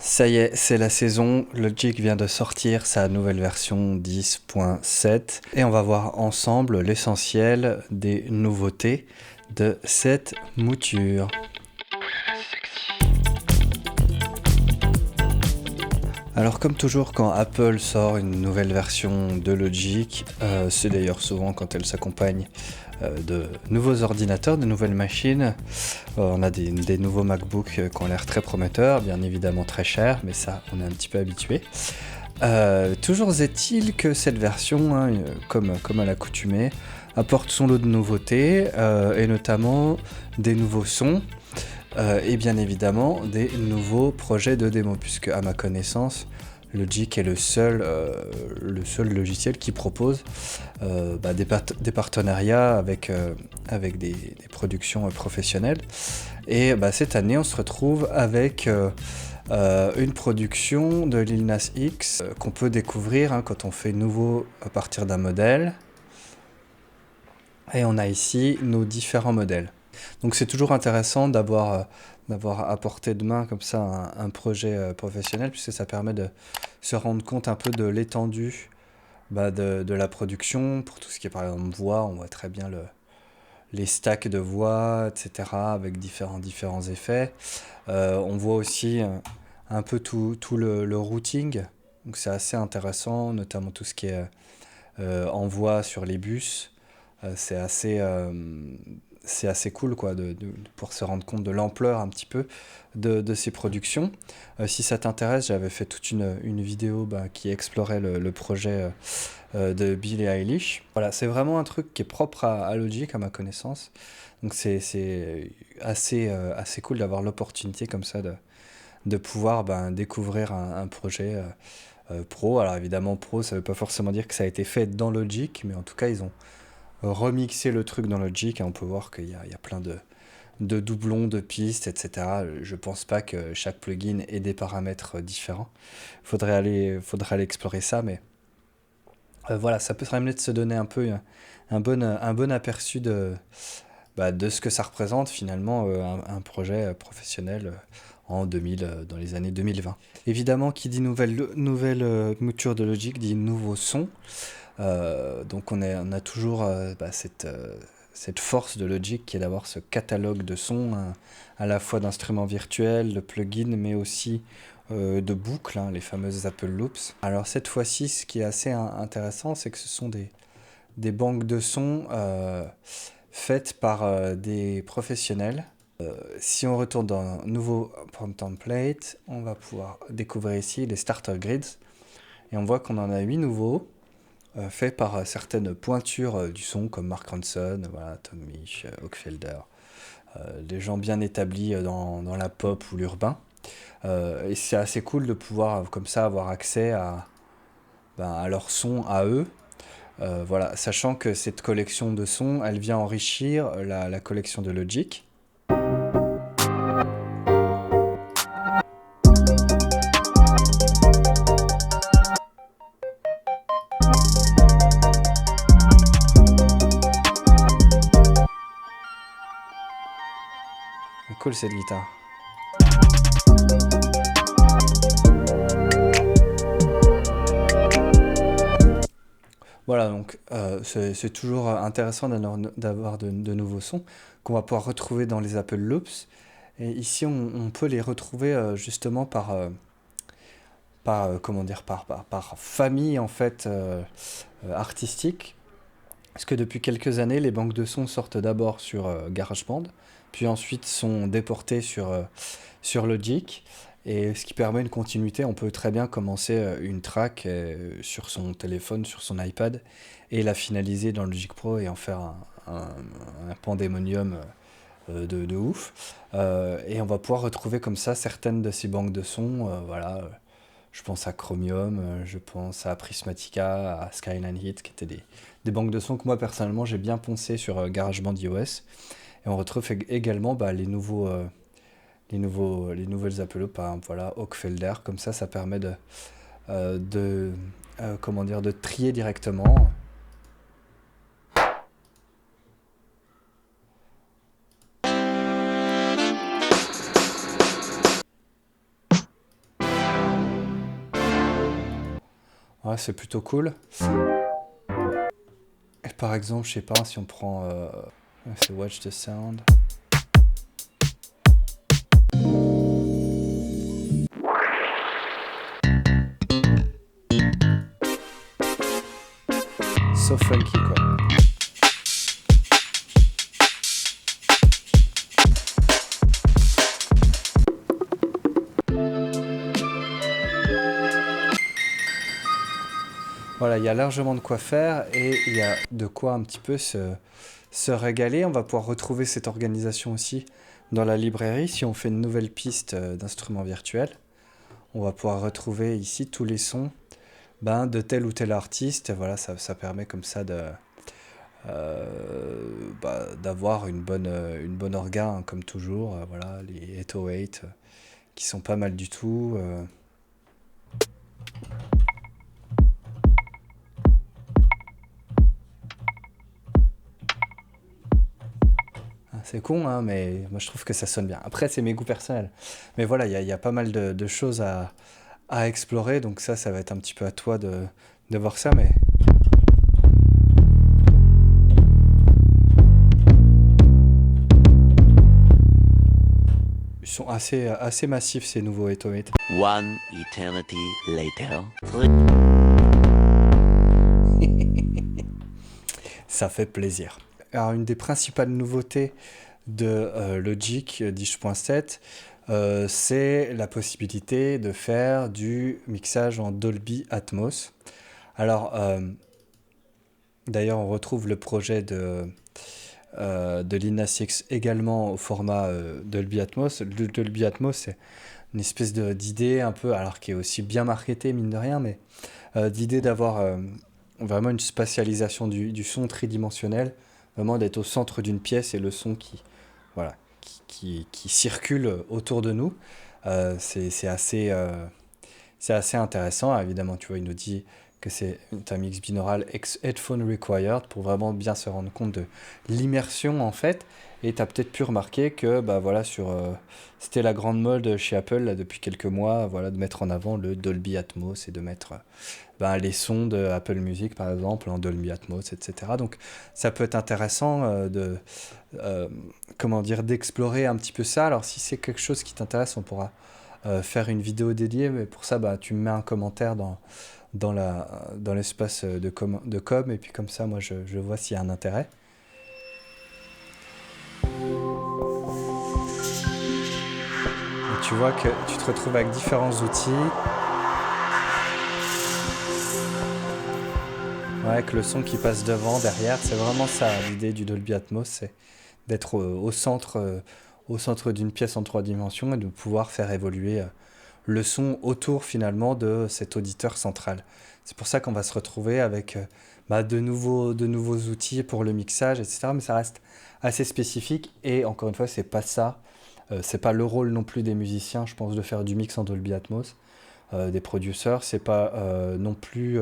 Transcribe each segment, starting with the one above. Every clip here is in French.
Ça y est, c'est la saison. Logic vient de sortir sa nouvelle version 10.7 et on va voir ensemble l'essentiel des nouveautés de cette mouture. Alors comme toujours quand Apple sort une nouvelle version de Logic, c'est d'ailleurs souvent quand elle s'accompagne de nouveaux ordinateurs, de nouvelles machines. On a des nouveaux MacBooks qui ont l'air très prometteurs, bien évidemment très chers, mais ça on est un petit peu habitué. Toujours est-il que cette version, comme à l'accoutumée, apporte son lot de nouveautés, et notamment des nouveaux sons, et bien évidemment des nouveaux projets de démo, puisque à ma connaissance, Logic est le seul logiciel qui propose des partenariats avec des productions professionnelles. Et cette année, on se retrouve avec une production de Lil Nas X qu'on peut découvrir quand on fait nouveau à partir d'un modèle. Et on a ici nos différents modèles. Donc c'est toujours intéressant d'avoir à portée de main comme ça un projet professionnel, puisque ça permet de se rendre compte un peu de l'étendue de la production. Pour tout ce qui est par exemple voix, on voit très bien les stacks de voix, etc., avec différents effets. On voit aussi un peu tout le routing, donc c'est assez intéressant, notamment tout ce qui est envoi sur les bus. C'est assez cool quoi, pour se rendre compte de l'ampleur un petit peu de ces productions. Si ça t'intéresse, j'avais fait toute une vidéo qui explorait le projet de Billie Eilish. Voilà, c'est vraiment un truc qui est propre à Logic à ma connaissance. Donc c'est assez cool d'avoir l'opportunité comme ça de pouvoir découvrir un projet pro. Alors évidemment pro, ça veut pas forcément dire que ça a été fait dans Logic, mais en tout cas ils ont remixé le truc dans Logic et on peut voir qu'il y a plein de doublons, de pistes, etc. Je pense pas que chaque plugin ait des paramètres différents. Faudrait aller explorer ça, mais voilà, ça peut permettre de se donner un peu un bon aperçu de ce que ça représente finalement un projet professionnel dans les années 2020. Évidemment, qui dit nouvelle mouture de Logic dit nouveau son. Donc on a toujours cette force de Logic qui est d'avoir ce catalogue de sons, à la fois d'instruments virtuels, de plugins, mais aussi de boucles, les fameuses Apple Loops. Alors cette fois-ci, ce qui est assez intéressant, c'est que ce sont des banques de sons faites par des professionnels. Si on retourne dans un nouveau prompt template, on va pouvoir découvrir ici les starter grids. Et on voit qu'on en a 8 nouveaux, faits par certaines pointures du son, comme Mark Ronson, voilà, Tom Misch, Oakfelder, des gens bien établis dans la pop ou l'urbain. Et c'est assez cool de pouvoir comme ça avoir accès à leur son à eux. Voilà, sachant que cette collection de sons, elle vient enrichir la collection de Logic. Cool cette guitare. Voilà, donc c'est toujours intéressant d'avoir de nouveaux sons qu'on va pouvoir retrouver dans les Apple Loops. Et ici, on peut les retrouver justement par famille en fait artistique. Parce que depuis quelques années, les banques de sons sortent d'abord sur GarageBand, puis ensuite sont déportées sur Logic. Et ce qui permet une continuité, on peut très bien commencer une track sur son téléphone, sur son iPad, et la finaliser dans Logic Pro et en faire un pandémonium de ouf. Et on va pouvoir retrouver comme ça certaines de ces banques de sons. Voilà, je pense à Chromium, je pense à Prismatica, à Skyline Hit, qui étaient des banques de sons que moi personnellement j'ai bien poncé sur GarageBand iOS. Et on retrouve également les nouvelles Apple Loops, par exemple, voilà, Oakfelder, comme ça permet de trier directement. Ouais, c'est plutôt cool. Et par exemple, je sais pas si on prend... c'est Watch the Sound. So funky quoi. Voilà, il y a largement de quoi faire et il y a de quoi un petit peu se régaler. On va pouvoir retrouver cette organisation aussi dans la librairie. Si on fait une nouvelle piste d'instruments virtuels, on va pouvoir retrouver ici tous les sons de tel ou tel artiste. Voilà, ça permet comme ça d'avoir une bonne orga, hein, comme toujours. Voilà, les 808 qui sont pas mal du tout. C'est con, hein, mais moi je trouve que ça sonne bien. Après, c'est mes goûts personnels. Mais voilà, il y a pas mal de choses à explorer, donc ça va être un petit peu à toi de voir ça, mais... Ils sont assez massifs, ces nouveaux 808. One eternity later. Ça fait plaisir. Alors, une des principales nouveautés de Logic 10.7, c'est la possibilité de faire du mixage en Dolby Atmos. Alors, d'ailleurs, on retrouve le projet de Lina Six également au format Dolby Atmos. Le Dolby Atmos, c'est une espèce d'idée un peu, alors qui est aussi bien marketée, mine de rien, mais d'idée d'avoir vraiment une spatialisation du son tridimensionnel, vraiment d'être au centre d'une pièce et le son voilà, qui circule autour de nous. C'est assez intéressant. Évidemment, tu vois, il nous dit que c'est un mix binaural headphone required pour vraiment bien se rendre compte de l'immersion en fait. Et tu as peut-être pu remarquer que voilà, c'était la grande mode chez Apple là, depuis quelques mois, voilà, de mettre en avant le Dolby Atmos et de mettre les sons de Apple Music par exemple en Dolby Atmos, etc. Donc ça peut être intéressant d'explorer un petit peu ça. Alors si c'est quelque chose qui t'intéresse, on pourra faire une vidéo dédiée, mais pour ça tu me mets un commentaire dans l'espace de com, et puis comme ça moi je vois s'il y a un intérêt. Et tu vois que tu te retrouves avec différents outils. Ouais, avec le son qui passe devant, derrière, c'est vraiment ça l'idée du Dolby Atmos, c'est d'être au centre d'une pièce en 3 dimensions et de pouvoir faire évoluer le son autour finalement de cet auditeur central. C'est pour ça qu'on va se retrouver avec de nouveaux outils pour le mixage, etc. Mais ça reste assez spécifique et encore une fois, c'est pas ça. C'est pas le rôle non plus des musiciens, je pense, de faire du mix en Dolby Atmos, des producers. C'est pas non plus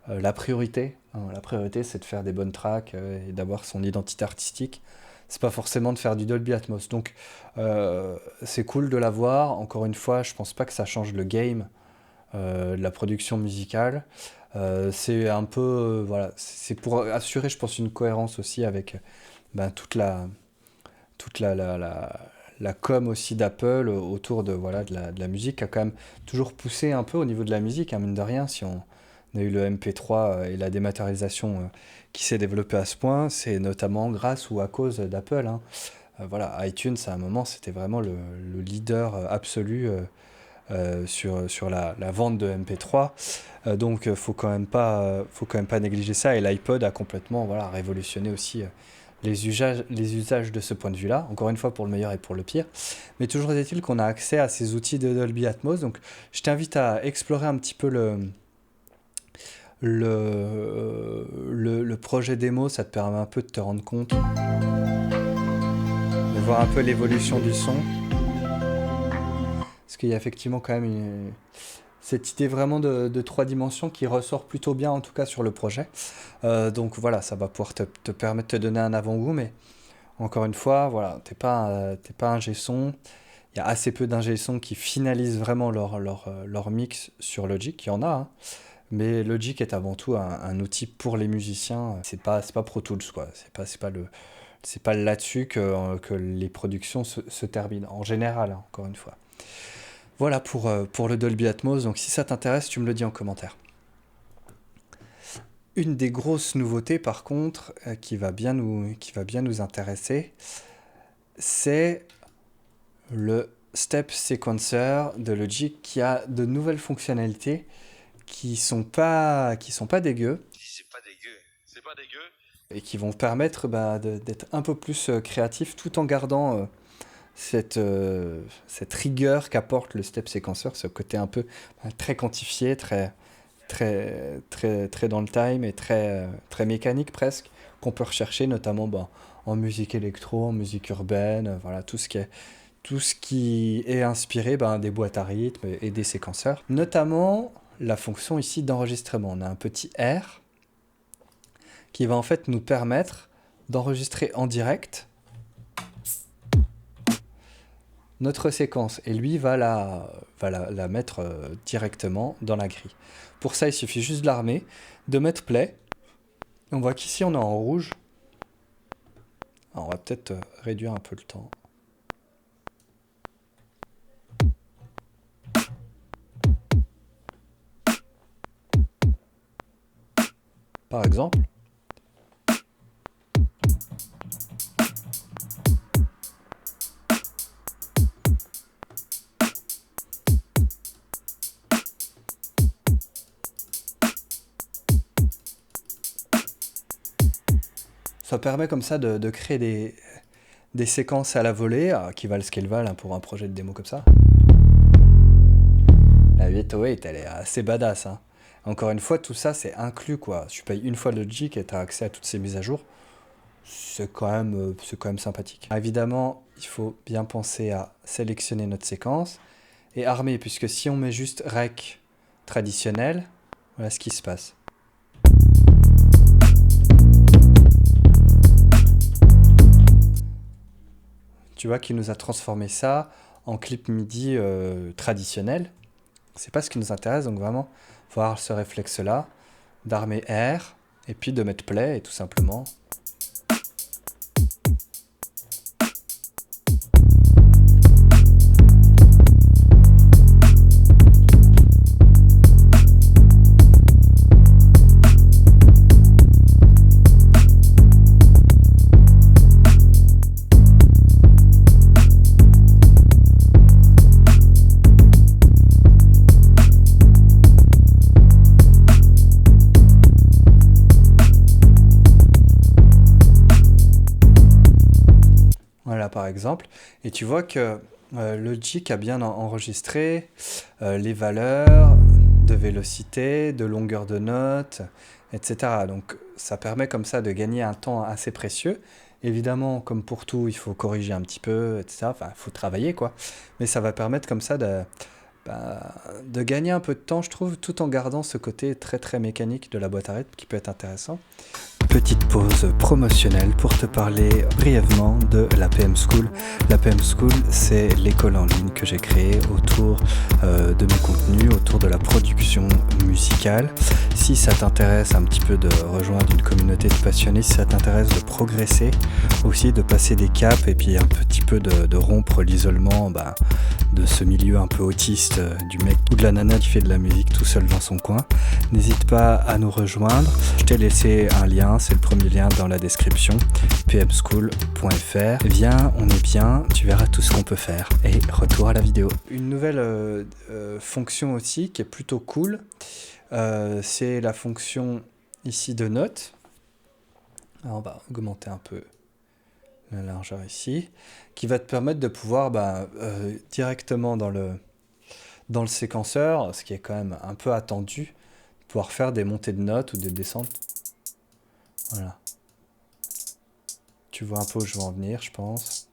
la priorité. Hein. La priorité, c'est de faire des bonnes tracks et d'avoir son identité artistique. C'est pas forcément de faire du Dolby Atmos. Donc, c'est cool de l'avoir. Encore une fois, je pense pas que ça change le game de la production musicale. C'est un peu, voilà, c'est pour assurer, je pense, une cohérence aussi avec toute la com aussi d'Apple autour de la musique, qui a quand même toujours poussé un peu au niveau de la musique, hein, mine de rien. Si on a eu le MP3 et la dématérialisation qui s'est développée à ce point, c'est notamment grâce ou à cause d'Apple. Hein. Voilà, iTunes, à un moment, c'était vraiment le leader absolu sur la vente de MP3. Donc, faut quand même pas négliger ça. Et l'iPod a complètement révolutionné aussi les usages de ce point de vue-là. Encore une fois, pour le meilleur et pour le pire. Mais toujours est-il qu'on a accès à ces outils de Dolby Atmos. Donc, je t'invite à explorer un petit peu le projet démo. Ça te permet un peu de te rendre compte, de voir un peu l'évolution du son. Parce qu'il y a effectivement quand même cette idée vraiment de 3 dimensions qui ressort plutôt bien, en tout cas sur le projet. Donc voilà, ça va pouvoir te permettre de te donner un avant-goût, mais encore une fois, voilà, t'es pas ingé son. Il y a assez peu d'ingé son qui finalisent vraiment leur mix sur Logic, il y en a, hein, Mais Logic est avant tout un outil pour les musiciens. C'est pas Pro Tools, quoi. C'est pas là-dessus que les productions se terminent, en général, hein, encore une fois. Voilà pour le Dolby Atmos. Donc si ça t'intéresse, tu me le dis en commentaire. Une des grosses nouveautés, par contre, qui va bien nous intéresser, c'est le Step Sequencer de Logic qui a de nouvelles fonctionnalités qui sont pas dégueu C'est pas dégueu. et qui vont permettre d'être un peu plus créatif tout en gardant cette rigueur qu'apporte le Step Sequencer, ce côté un peu très quantifié, très dans le time et très mécanique presque, qu'on peut rechercher notamment en musique électro, en musique urbaine, voilà, tout ce qui est inspiré des boîtes à rythme et des séquenceurs. Notamment la fonction ici d'enregistrement. On a un petit R qui va en fait nous permettre d'enregistrer en direct notre séquence et lui va la mettre directement dans la grille. Pour ça, il suffit juste de l'armer, de mettre play. On voit qu'ici on est en rouge. Alors, on va peut-être réduire un peu le temps. Par exemple. Ça permet comme ça de créer des séquences à la volée, qui valent ce qu'elles valent pour un projet de démo comme ça. La 808, elle est assez badass. Hein. Encore une fois, tout ça, c'est inclus, quoi. Tu payes une fois Logic et tu as accès à toutes ces mises à jour. C'est quand même sympathique. Évidemment, il faut bien penser à sélectionner notre séquence et armer, puisque si on met juste rec traditionnel, voilà ce qui se passe. Tu vois qu'il nous a transformé ça en clip MIDI traditionnel. C'est pas ce qui nous intéresse, donc vraiment, il faut avoir ce réflexe-là, d'armer R, et puis de mettre play, et tout simplement. Voilà par exemple, et tu vois que Logic a bien enregistré les valeurs de vélocité, de longueur de note, etc. Donc ça permet comme ça de gagner un temps assez précieux. Évidemment, comme pour tout, il faut corriger un petit peu, etc. Enfin, il faut travailler, quoi. Mais ça va permettre comme ça de gagner un peu de temps, je trouve, tout en gardant ce côté très très mécanique de la boîte à rythme qui peut être intéressant. Petite pause promotionnelle pour te parler brièvement de la PM School. La PM School, c'est l'école en ligne que j'ai créée autour de mes contenus, autour de la production musicale. Si ça t'intéresse un petit peu de rejoindre une communauté de passionnés, si ça t'intéresse de progresser, aussi de passer des caps et puis un petit peu de rompre l'isolement de ce milieu un peu autiste du mec ou de la nana qui fait de la musique tout seul dans son coin, n'hésite pas à nous rejoindre. Je t'ai laissé un lien, c'est le premier lien dans la description, pmschool.fr. Viens, on est bien, tu verras tout ce qu'on peut faire. Et retour à la vidéo. Une nouvelle fonction aussi qui est plutôt cool, c'est la fonction ici de notes. Alors on va augmenter un peu la largeur ici, qui va te permettre de pouvoir directement dans le séquenceur, ce qui est quand même un peu attendu, pouvoir faire des montées de notes ou des descentes. Voilà. Tu vois un peu où je veux en venir, je pense.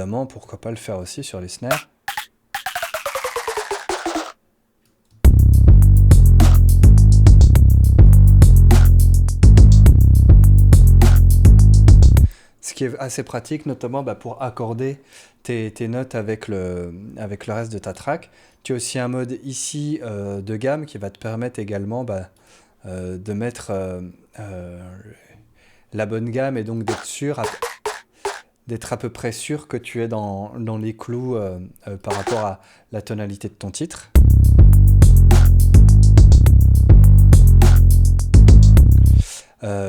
évidemment, pourquoi pas le faire aussi sur les snares. Ce qui est assez pratique, notamment pour accorder tes notes avec le reste de ta track. Tu as aussi un mode ici de gamme qui va te permettre également de mettre la bonne gamme et donc d'être à peu près sûr que tu es dans les clous par rapport à la tonalité de ton titre.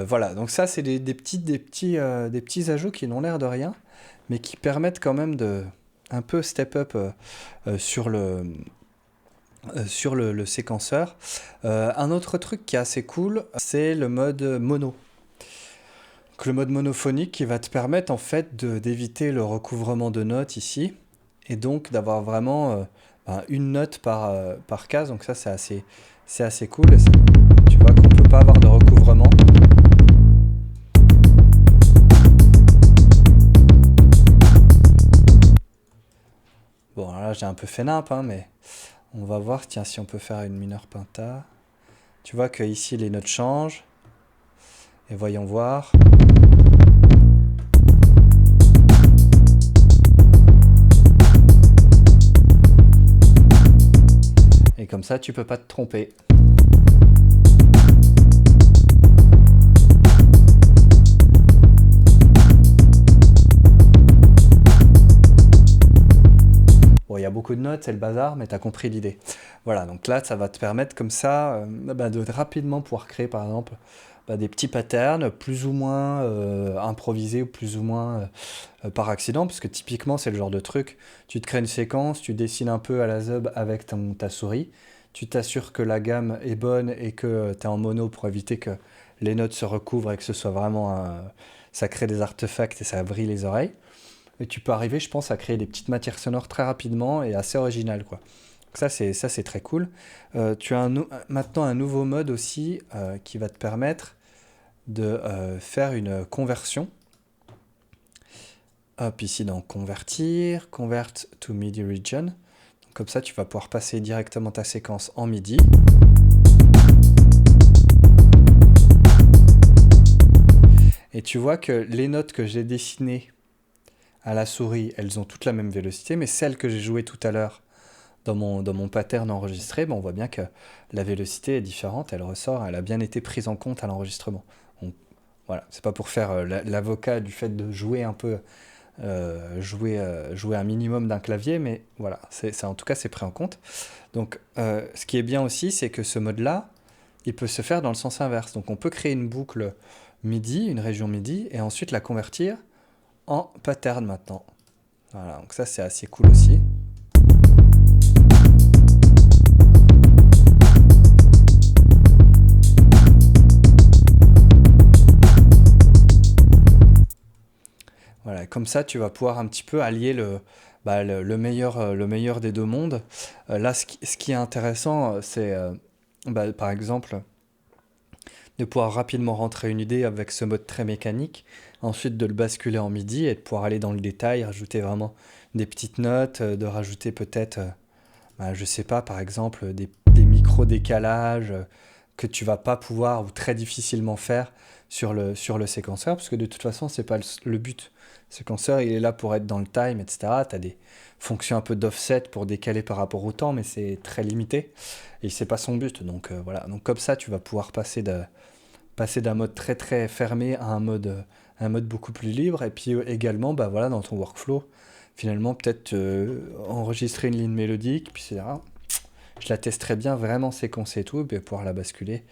Voilà, donc ça c'est des petits ajouts qui n'ont l'air de rien, mais qui permettent quand même de un peu step up sur le séquenceur. Un autre truc qui est assez cool, c'est le mode mono. Donc, le mode monophonique qui va te permettre en fait d'éviter le recouvrement de notes ici, et donc d'avoir vraiment une note par case. Donc ça c'est assez cool. Et tu vois qu'on peut pas avoir de recouvrement. Bon, là j'ai un peu fait nimp, hein, mais on va voir, tiens, si on peut faire une mineure penta. Tu vois que ici les notes changent. Et voyons voir. Et comme ça, tu peux pas te tromper. Bon, il y a beaucoup de notes, c'est le bazar, mais tu as compris l'idée. Voilà, donc là, ça va te permettre comme ça de rapidement pouvoir créer, par exemple, des petits patterns plus ou moins improvisés ou plus ou moins par accident, parce que typiquement, c'est le genre de truc, tu te crées une séquence, tu dessines un peu à la zub avec ta souris, tu t'assures que la gamme est bonne et que tu es en mono pour éviter que les notes se recouvrent et que ce soit vraiment... ça crée des artefacts et ça brille les oreilles. Et tu peux arriver, je pense, à créer des petites matières sonores très rapidement et assez originales, quoi. Donc ça, c'est très cool. Tu as maintenant un nouveau mode aussi qui va te permettre de faire une conversion. Hop, ici dans Convertir, Convert to MIDI Region. Donc, comme ça, tu vas pouvoir passer directement ta séquence en MIDI. Et tu vois que les notes que j'ai dessinées à la souris, elles ont toutes la même vélocité, mais celles que j'ai jouées tout à l'heure dans mon pattern enregistré, on voit bien que la vélocité est différente, elle ressort, elle a bien été prise en compte à l'enregistrement. Voilà, c'est pas pour faire l'avocat du fait de jouer un peu, jouer un minimum d'un clavier, mais voilà, en tout cas c'est pris en compte. Donc ce qui est bien aussi, c'est que ce mode-là, il peut se faire dans le sens inverse. Donc on peut créer une boucle MIDI, une région MIDI, et ensuite la convertir en pattern maintenant. Voilà, donc ça c'est assez cool aussi. Voilà, comme ça tu vas pouvoir un petit peu allier le meilleur des deux mondes. Là, ce qui est intéressant, c'est par exemple de pouvoir rapidement rentrer une idée avec ce mode très mécanique, ensuite de le basculer en MIDI et de pouvoir aller dans le détail, rajouter vraiment des petites notes, de rajouter peut-être, je sais pas, par exemple, des micro-décalages que tu vas pas pouvoir ou très difficilement faire sur le séquenceur, parce que de toute façon, c'est pas le but. Le séquenceur, il est là pour être dans le time, etc. Tu as des fonctions un peu d'offset pour décaler par rapport au temps, mais c'est très limité et c'est pas son but. Donc voilà. Donc comme ça, tu vas pouvoir passer d'un mode très très fermé à un mode beaucoup plus libre. Et puis également, voilà, dans ton workflow, finalement, peut-être enregistrer une ligne mélodique, puis c'est là, je la testerai bien vraiment séquencée et tout, et puis pouvoir la basculer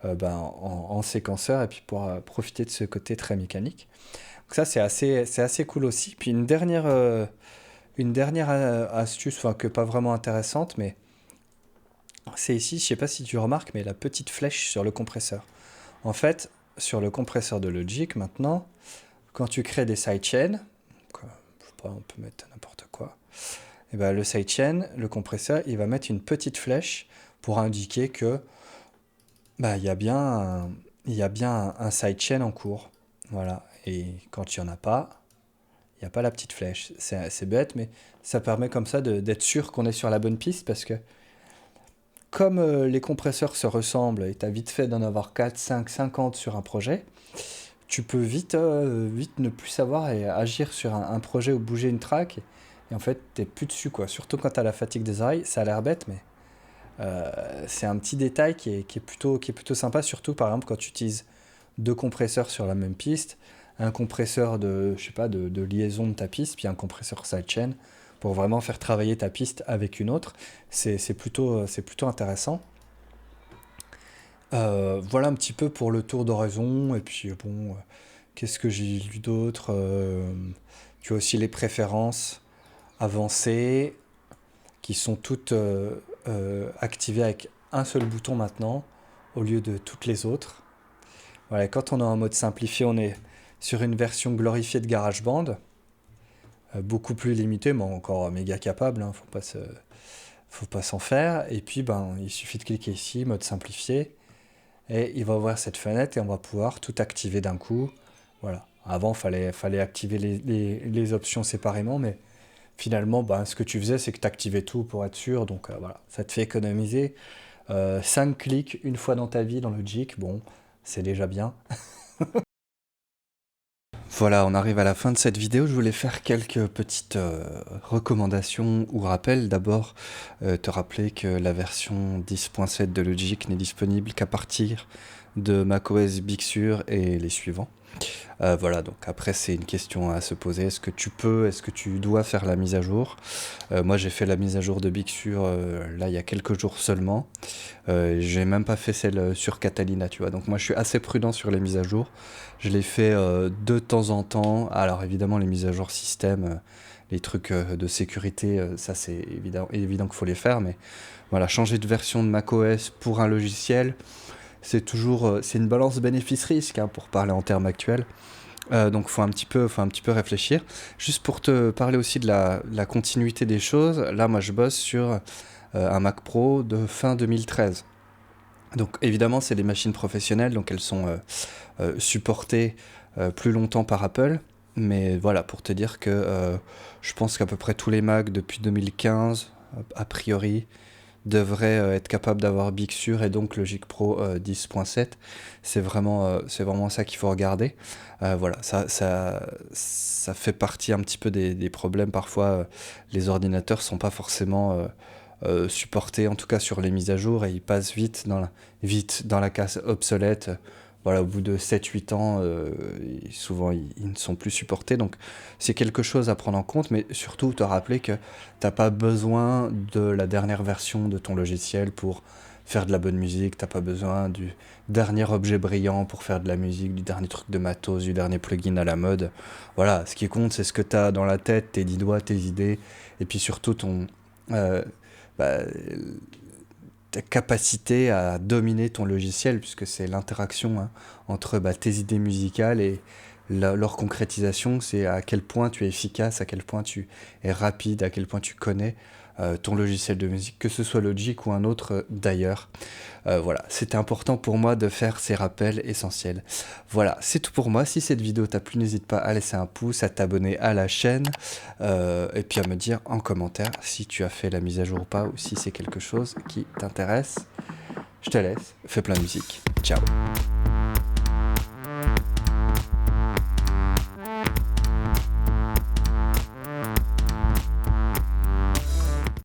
en séquenceur et puis pouvoir profiter de ce côté très mécanique. Donc ça, c'est assez cool aussi. Puis une dernière astuce, enfin que pas vraiment intéressante, mais c'est ici, je sais pas si tu remarques, mais la petite flèche sur le compresseur. En fait, sur le compresseur de Logic, maintenant, quand tu crées des sidechains, je sais pas, on peut mettre n'importe quoi, et le sidechain, le compresseur, il va mettre une petite flèche pour indiquer que il y a bien un sidechain en cours. Voilà. Et quand il n'y en a pas, il Il n'y a pas la petite flèche. C'est bête, mais ça permet comme ça d'être sûr qu'on est sur la bonne piste parce que comme les compresseurs se ressemblent et tu as vite fait d'en avoir 4, 5, 50 sur un projet, tu peux vite ne plus savoir et agir sur un projet ou bouger une track. Et en fait, t'es plus dessus, quoi. Surtout quand t'as la fatigue des oreilles, ça a l'air bête, mais c'est un petit détail qui est plutôt sympa, surtout par exemple quand tu utilises deux compresseurs sur la même piste, un compresseur je sais pas, de liaison de ta piste, puis un compresseur sidechain, pour vraiment faire travailler ta piste avec une autre. C'est plutôt intéressant. Voilà un petit peu pour le tour d'horizon, et puis bon, qu'est-ce que j'ai lu d'autre? Tu as aussi les préférences avancées, qui sont toutes activées avec un seul bouton maintenant, au lieu de toutes les autres. Voilà, quand on est en mode simplifié, on est sur une version glorifiée de GarageBand, beaucoup plus limitée, mais encore méga capable, hein, faut pas s'en faire. Et puis, ben, il suffit de cliquer ici, mode simplifié, et il va ouvrir cette fenêtre et on va pouvoir tout activer d'un coup. Voilà. Avant, fallait activer les options séparément, mais finalement, ben, ce que tu faisais, c'est que tu activais tout pour être sûr. Donc voilà, ça te fait économiser 5 clics une fois dans ta vie dans le Logic. Bon, c'est déjà bien. Voilà, on arrive à la fin de cette vidéo. Je voulais faire quelques petites recommandations ou rappels. D'abord, te rappeler que la version 10.7 de Logic n'est disponible qu'à partir de macOS Big Sur et les suivants. Voilà, donc après c'est une question à se poser. Est-ce que tu dois faire la mise à jour? Moi j'ai fait la mise à jour de Big Sur là il y a quelques jours seulement. J'ai même pas fait celle sur Catalina, tu vois. Donc moi je suis assez prudent sur les mises à jour. Je les fais de temps en temps. Alors évidemment les mises à jour système, les trucs de sécurité, ça c'est évident qu'il faut les faire. Mais voilà, changer de version de macOS pour un logiciel, c'est toujours c'est une balance bénéfice-risque, hein, pour parler en termes actuels. Donc faut un petit peu réfléchir. Juste pour te parler aussi de la continuité des choses, là moi je bosse sur un Mac Pro de fin 2013. Donc évidemment c'est des machines professionnelles, donc elles sont supportées plus longtemps par Apple. Mais voilà, pour te dire que je pense qu'à peu près tous les Macs depuis 2015, a priori, devrait être capable d'avoir Big Sur et donc Logic Pro 10.7. C'est vraiment ça qu'il faut regarder. Voilà, ça fait partie un petit peu des problèmes. Parfois, les ordinateurs sont pas forcément supportés, en tout cas sur les mises à jour, et ils passent vite dans la case obsolète. Voilà, au bout de 7-8 ans, souvent ils ne sont plus supportés. Donc c'est quelque chose à prendre en compte, mais surtout te rappeler que t'as pas besoin de la dernière version de ton logiciel pour faire de la bonne musique. T'as pas besoin du dernier objet brillant pour faire de la musique, du dernier truc de matos, du dernier plugin à la mode. Voilà, ce qui compte, c'est ce que t'as dans la tête, tes 10 doigts, tes idées, et puis surtout euh, bah, ta capacité à dominer ton logiciel, puisque c'est l'interaction, hein, entre tes idées musicales et leur concrétisation. C'est à quel point tu es efficace, à quel point tu es rapide, à quel point tu connais ton logiciel de musique, que ce soit Logic ou un autre d'ailleurs. Voilà, c'était important pour moi de faire ces rappels essentiels. Voilà, c'est tout pour moi. Si cette vidéo t'a plu, n'hésite pas à laisser un pouce, à t'abonner à la chaîne, et puis à me dire en commentaire si tu as fait la mise à jour ou pas, ou si c'est quelque chose qui t'intéresse. Je te laisse, fais plein de musique. Ciao.